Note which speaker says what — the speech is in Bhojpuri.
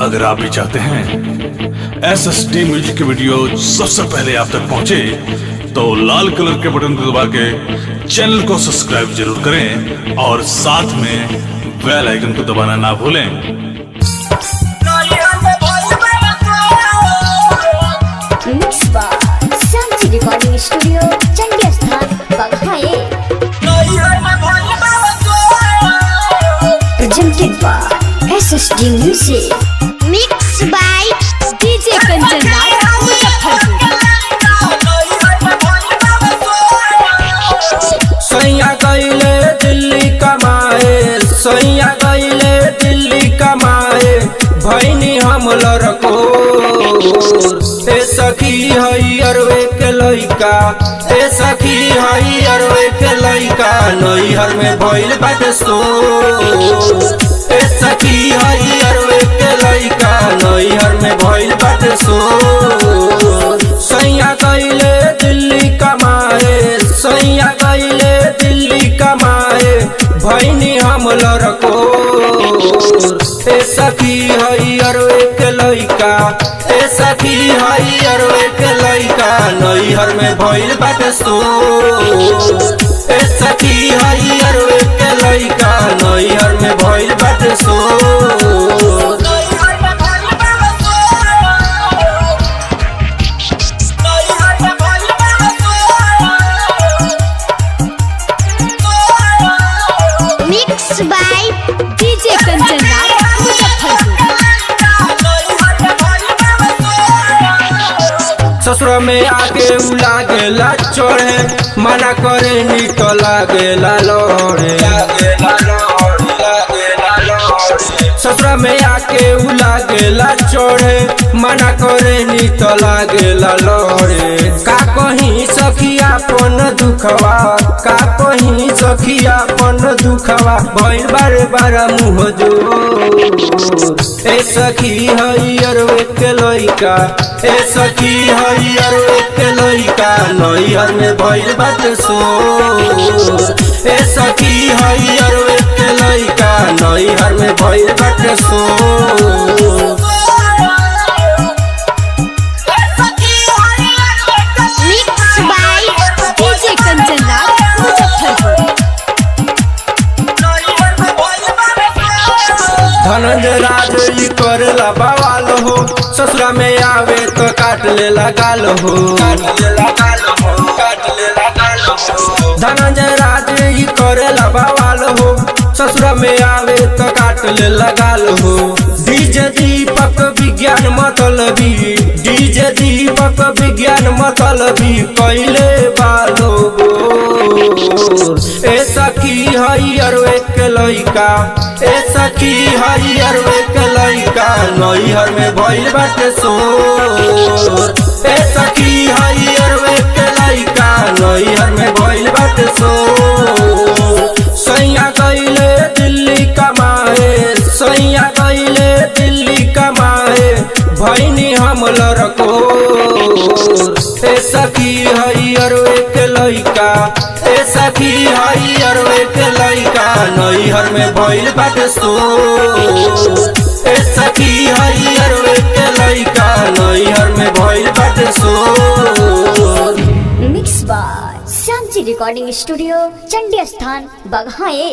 Speaker 1: अगर आप भी चाहते हैं SSD म्यूजिक की वीडियो सबसे पहले आप तक पहुंचे तो लाल कलर के बटन को दबा के चैनल को सब्सक्राइब जरूर करें और साथ में बेल आइकन को दबाना ना भूलें।
Speaker 2: Mix by Shanti recording studio Chandi Sthan Baghaye. Presented by SSD music. Mix by DJ Kanchan Raj Muzaffarpur.
Speaker 3: सैया गईले दिल्ली कमाए, सैया गईले दिल्ली कमाए, भैनी हम लड़को ए सखी हई अरवे के लइका, ए सखी हई अरवे के लइका, नैहर में भइल बाटे सो। ए सखी हई अरवे के लइका, नैहर में भइल बाटे सो। सैया गईले दिल्ली कमाए, सैया गईले दिल्ली कमाए, भैनी हम लड़को ए सखी हई अरवे के लइका, ए सखी हई अरवे के लइका, नैहर में भइल बाटे सो। ए सखी हई अरवे के लइका, नैहर में भइल बाटे सो।
Speaker 2: Mix by DJ Kanchan Raj Muzaffarpur.
Speaker 3: ससुर में आके उ लागेला चढ़े, मना करे नी तो लागेला लड़े। ससुर में आके उ लागेला चढ़े, मना करे नी तो लागेला लड़े। का कहीं सखिया अपन दुखवा, का कहीं सखिया अपन दुखवा, भइल बारे बारा मुँह जो। ए सखी हई अरवे के लइका, ए सखी हई अरवे के लइका, नैहर में भइल बाटे सो। ए सखी हई अरवे के लइका, नैहर में भइल बाटे सो।
Speaker 2: Mix by DJ Kanchan Raj Muzaffarpur.
Speaker 3: Dhananjay राज ई करेला बवाल हो, ससुरा में आवे तो काट लेला गाल हो। धनंजय राज ई करेला बवाल हो, ससुरा में आवे तो काट लेला गाल हो। डीजे दीपक विज्ञान मतलबी, डीजे दीपक विज्ञान मतलबी, कैले बालो गोर। ए सखी हई अरवे के लइका, ए सखी हई अरवे के लइका, नैहर में भइल बाटे सो। ए सखी हई अरवे के लइका, नैहर में भइल बाटे सो। सैया गईले दिल्ली कमाए, सैया गईले दिल्ली कमाए, भैनी हम लड़को ए सखी हई अरवे के लइका, ए सखी हई अरवे के लइका, नैहर में भइल बाटे सो। ए सखी हई अरवे के लइका, नैहर में भइल बाटे सो।
Speaker 2: Mix by Shanti recording studio Chandi Sthan बघाए।